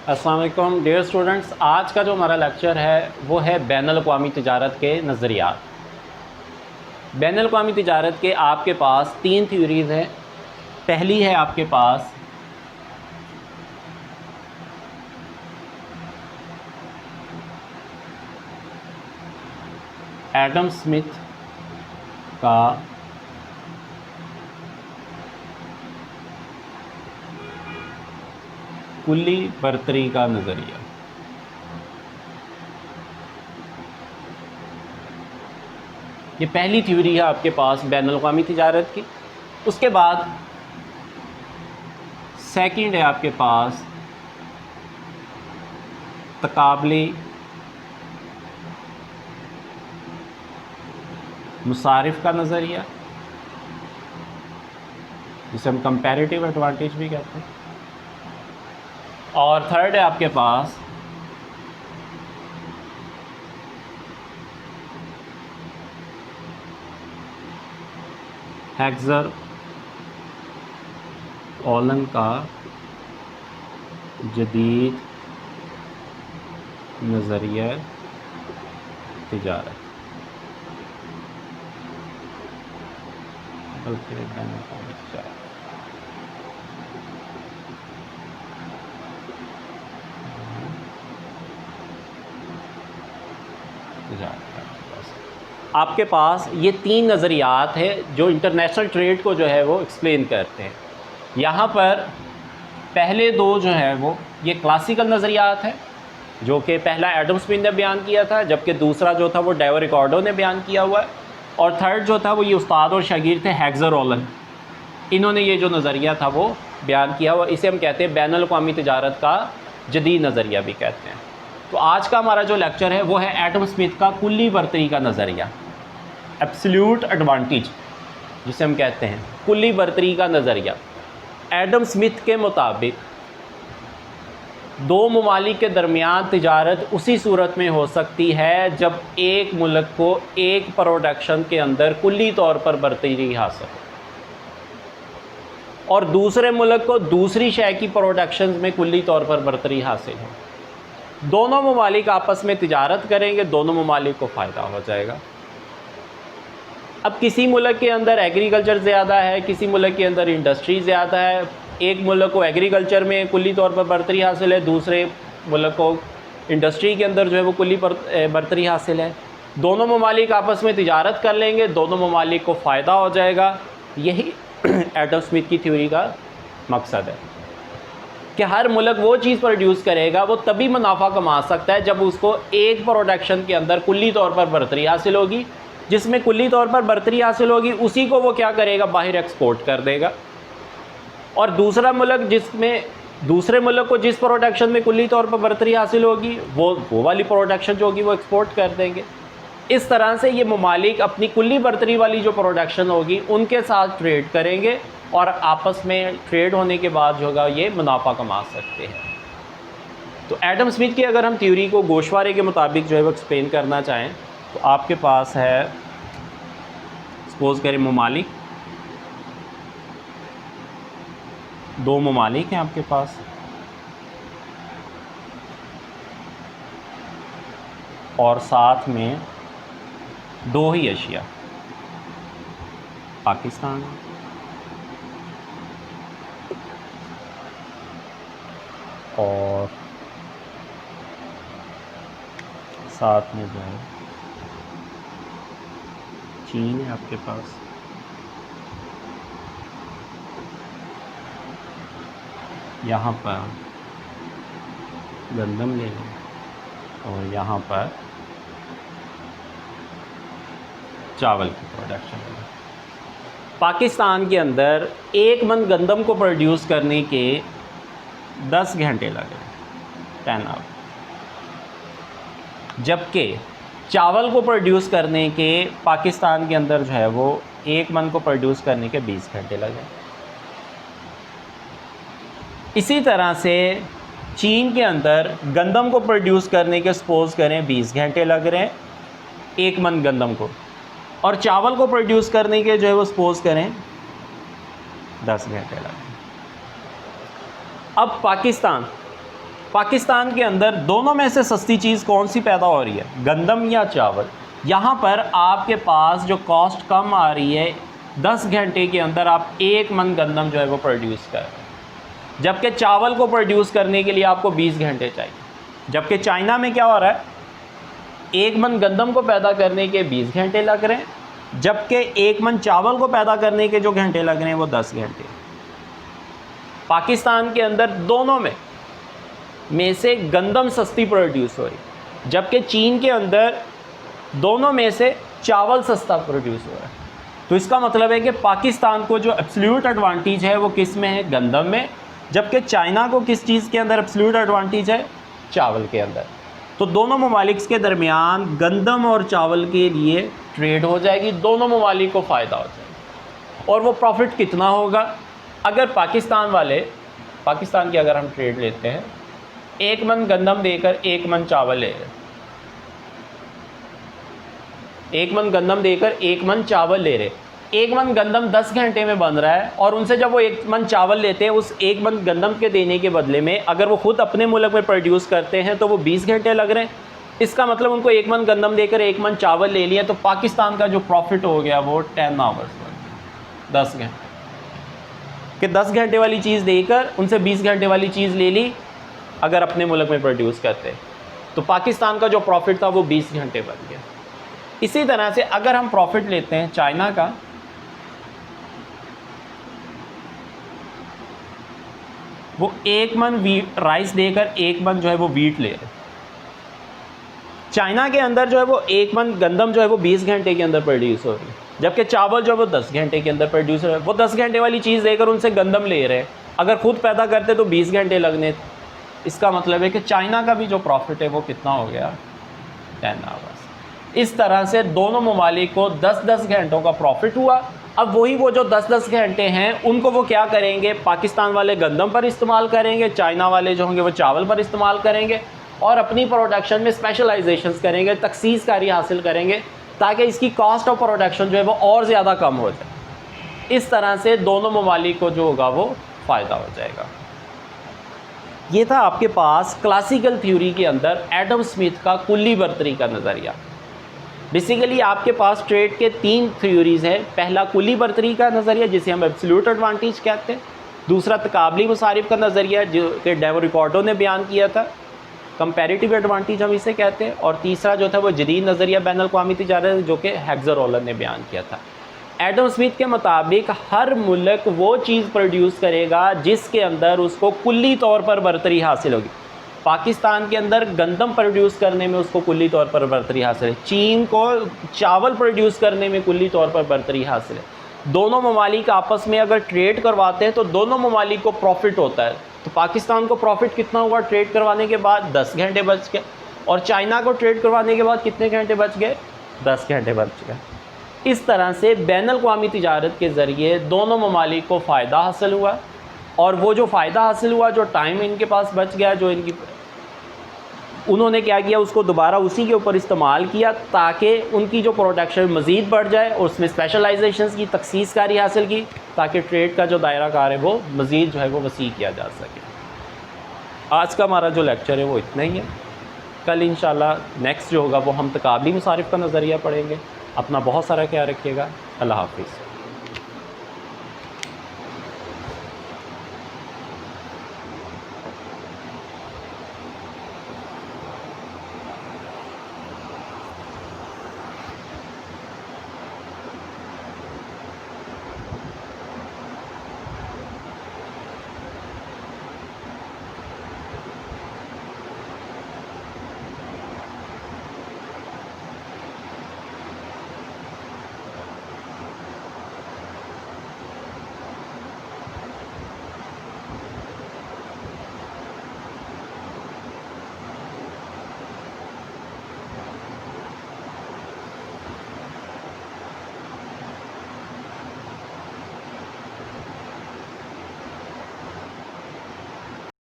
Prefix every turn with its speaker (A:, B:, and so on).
A: अस्सलाम वालेकुम dear students, आज का जो हमारा लेक्चर है वो है बैनुल अक़वामी तिजारत के नज़रियात। बैनुल अक़वामी तिजारत के आपके पास 3 थ्योरीज़ हैं। पहली है आपके पास एडम स्मिथ का कुल्ली बरतरी का नज़रिया। ये पहली थ्योरी है आपके पास बैनुल अक़वामी तिजारत की। उसके बाद सेकंड है आपके पास तकाबली मुसारिफ का नज़रिया, जिसे हम कंपैरेटिव एडवांटेज भी कहते हैं। और थर्ड है आपके पास हैग्ज़र-ओलन का जदीद नज़रिया तिजारत। आपके पास ये 3 नज़रियात है जो इंटरनेशनल ट्रेड को जो है वो एक्सप्लेन करते हैं। यहाँ पर पहले 2 जो है वो ये क्लासिकल नज़रियात है, जो कि पहला एडम स्मिथ ने बयान किया था, जबकि दूसरा जो था वो डेविड रिकार्डो ने बयान किया हुआ है। और थर्ड जो था वो ये उस्ताद और शागिर्द थे हैग्ज़र-ओलन, इन्होंने ये जो नज़रिया था वो बयान किया हुआ। इसे हम कहते हैं बैनुल अक़वामी तिजारत का जदीद नज़रिया भी कहते हैं। तो आज का हमारा जो लेक्चर है वो है एडम स्मिथ का कुल्ली बरतरी का नज़रिया, एब्सोल्यूट एडवांटेज जिसे हम कहते हैं, कुल्ली बरतरी का नज़रिया। एडम स्मिथ के मुताबिक 2 ममालिक के दरमियान तिजारत उसी सूरत में हो सकती है जब एक मुल्क को एक प्रोडक्शन के अंदर कुल्ली तौर पर बरतरी हासिल हो और दूसरे मुल्क को दूसरी शय की प्रोडक्शन में कुल्ली तौर पर बरतरी हासिल हो। दोनों ममालिक आपस में तिजारत करेंगे, दोनों ममालिक को फ़ायदा हो जाएगा। अब किसी मुल्क के अंदर एग्रीकल्चर ज़्यादा है, किसी मुल्क के अंदर इंडस्ट्री ज़्यादा है। एक मुल्क को एग्रीकल्चर में कुल्ली तौर पर बरतरी हासिल है, दूसरे मुल्क को इंडस्ट्री के अंदर जो है वो कुल्ली बरतरी हासिल है। दोनों ममालिक आपस में तिजारत कर लेंगे, दोनों ममालिक को फ़ायदा हो जाएगा। यही एडम स्मिथ की थ्योरी का मकसद है कि हर मुल्क वो चीज़ प्रोड्यूस करेगा, वो तभी मुनाफा कमा सकता है जब उसको एक प्रोडक्शन के अंदर कुल्ली तौर पर बरतरी हासिल होगी। जिसमें कुल्ली तौर पर बरतरी हासिल होगी उसी को वो क्या करेगा, बाहर एक्सपोर्ट कर देगा। और दूसरा मुल्क जिसमें दूसरे मुल्क को जिस प्रोडक्शन में कुल्ली तौर पर बरतरी हासिल होगी वो वाली प्रोडक्शन जो होगी वो एक्सपोर्ट कर देंगे। इस तरह से ये ममालिक अपनी कुल्ली बरतरी वाली जो प्रोडक्शन होगी उनके साथ ट्रेड करेंगे और आपस में ट्रेड होने के बाद जो होगा ये मुनाफा कमा सकते हैं। तो एडम स्मिथ की अगर हम थ्योरी को गोशवारे के मुताबिक जो है वो एक्सप्लेन करना चाहें तो आपके पास है, सपोज करें ममालिक, 2 ममालिक हैं आपके पास, और साथ में 2 ही अशिया, पाकिस्तान और साथ में जो है चीन है आपके पास। यहाँ पर गंदम ले लें और यहाँ पर चावल की प्रोडक्शन है। पाकिस्तान के अंदर 1 मन गंदम को प्रोड्यूस करने के 10 घंटे लगे, 10 आवर, जबकि चावल को प्रोड्यूस करने के पाकिस्तान के अंदर जो है वो 1 मन को प्रोड्यूस करने के 20 घंटे लगे। इसी तरह से चीन के अंदर गंदम को प्रोड्यूस करने के सपोज़ करें 20 घंटे लग रहे हैं 1 मन गंदम को, और चावल को प्रोड्यूस करने के जो है वो सपोज़ करें 10 घंटे लगे। अब पाकिस्तान पाकिस्तान के अंदर दोनों में से सस्ती चीज़ कौन सी पैदा हो रही है, गंदम या चावल? यहाँ पर आपके पास जो कॉस्ट कम आ रही है, 10 घंटे के अंदर आप 1 मन गंदम जो है वो प्रोड्यूस कर रहे हैं, जबकि चावल को प्रोड्यूस करने के लिए आपको 20 घंटे चाहिए। जबकि चाइना में क्या हो रहा है, 1 मन गंदम को पैदा करने के 20 घंटे लग रहे हैं, जबकि 1 मन चावल को पैदा करने के जो घंटे लग रहे हैं वो 10 घंटे। पाकिस्तान के अंदर दोनों में से गंदम सस्ती प्रोड्यूस हो रही, जबकि चीन के अंदर दोनों में से चावल सस्ता प्रोड्यूस हो रहा है। तो इसका मतलब है कि पाकिस्तान को जो एब्सोल्यूट एडवांटेज है वो किस में है, गंदम में, जबकि चाइना को किस चीज़ के अंदर एब्सोल्यूट एडवांटेज है, चावल के अंदर। तो दोनों ममालिक के दरमियान गंदम और चावल के लिए ट्रेड हो जाएगी, दोनों ममालिक को फ़ायदा हो जाएगा। और वो प्रॉफिट कितना होगा, अगर पाकिस्तान की अगर हम ट्रेड लेते हैं, 1 मन गंदम देकर 1 मन चावल ले रहे हैं, 1 मन गंदम देकर 1 मन चावल ले रहे, 1 मन गंदम 10 घंटे में बन रहा है, और उनसे जब वो 1 मन चावल लेते हैं, उस 1 मन गंदम के देने के बदले में अगर वो खुद अपने मुल्क में प्रोड्यूस करते हैं तो वो 20 घंटे लग रहे हैं। इसका मतलब उनको 1 मन गंदम देकर 1 मन चावल ले लिया, तो पाकिस्तान का जो प्रॉफिट हो गया वो 10 आवर्स, 10 घंटे कि 10 घंटे वाली चीज़ देकर उनसे 20 घंटे वाली चीज़ ले ली अगर अपने मुल्क में प्रोड्यूस करते, तो पाकिस्तान का जो प्रॉफिट था वो 20 घंटे बन गया। इसी तरह से अगर हम प्रॉफिट लेते हैं चाइना का, वो 1 मन राइस देकर 1 मन जो है वो वीट ले रहे। चाइना के अंदर जो है वो 1 मन गंदम जो है वो 20 घंटे के अंदर प्रोड्यूस हो रही है, जबकि चावल जो है वो 10 घंटे के अंदर प्रोड्यूस हो रहा है। वो 10 घंटे वाली चीज़ देकर उनसे गंदम ले रहे हैं, अगर खुद पैदा करते तो 20 घंटे लगने। इसका मतलब है कि चाइना का भी जो प्रॉफिट है वो कितना हो गया, 10 आवर्स। इस तरह से दोनों ममालिक को 10-10 घंटों का प्रॉफिट हुआ। अब वही वो जो 10-10 घंटे हैं उनको वो क्या करेंगे, पाकिस्तान वाले गंदम पर इस्तेमाल करेंगे, चाइना वाले जो होंगे वो चावल पर इस्तेमाल करेंगे, और अपनी प्रोडक्शन में स्पेशलाइजेशंस करेंगे, तखसीस कारी हासिल करेंगे, ताकि इसकी कॉस्ट ऑफ प्रोडक्शन जो है वो और ज़्यादा कम हो जाए। इस तरह से दोनों ममालिक को जो होगा वो फ़ायदा हो जाएगा। ये था आपके पास क्लासिकल थ्योरी के अंदर एडम स्मिथ का कुल्ली बर्तरी का नज़रिया। बेसिकली आपके पास ट्रेड के 3 थ्योरीज़ हैं। पहला कुल्ली बर्तरी का नज़रिया जिसे हम एब्सोल्यूट एडवांटेज कहते हैं, दूसरा तकाबली मुसारिफ का नज़रिया जो कि डेवो रिकॉर्डो ने बयान किया था, कंपैरेटिव एडवांटेज हम इसे कहते हैं, और तीसरा जो था वो जदीद नज़रिया बैनुल-अक़वामी तिजारत जो कि हेक्सर-रोलन ने बयान किया था। एडम स्मिथ के मुताबिक हर मुल्क वो चीज़ प्रोड्यूस करेगा जिसके अंदर उसको कुल्ली तौर पर बर्तरी हासिल होगी। पाकिस्तान के अंदर गंदम प्रोड्यूस करने में उसको कुल्ली तौर पर बर्तरी हासिल है, चीन को चावल प्रोड्यूस करने में कुल्ली तौर पर बर्तरी हासिल है। दोनों ममालिक आपस में अगर ट्रेड करवाते हैं तो दोनों ममालिक को प्रॉफिट होता है। तो पाकिस्तान को प्रॉफिट कितना हुआ ट्रेड करवाने के बाद, 10 घंटे बच गए, और चाइना को ट्रेड करवाने के बाद कितने घंटे बच गए, 10 घंटे बच गए। इस तरह से बैनुल-अक़वामी तिजारत के ज़रिए दोनों ममालिक को फ़ायदा हासिल हुआ, और वो जो फ़ायदा हासिल हुआ, जो टाइम इनके पास बच गया, जो उन्होंने क्या किया, उसको दोबारा उसी के ऊपर इस्तेमाल किया ताकि उनकी जो प्रोडक्शन मज़ीद बढ़ जाए, और उसमें स्पेशलाइजेशंस की तखसीस कारी हासिल की, ताकि ट्रेड का जो दायरा कार है वो मज़ीद जो है वो वसी किया जा सके। आज का हमारा जो लेक्चर है वो इतना ही है। कल इंशाल्लाह नेक्स्ट जो होगा वो हम तकाबली मुसारिफ का नज़रिया पढ़ेंगे। अपना बहुत सारा ख्याल रखिएगा। अल्लाह हाफ़िज़।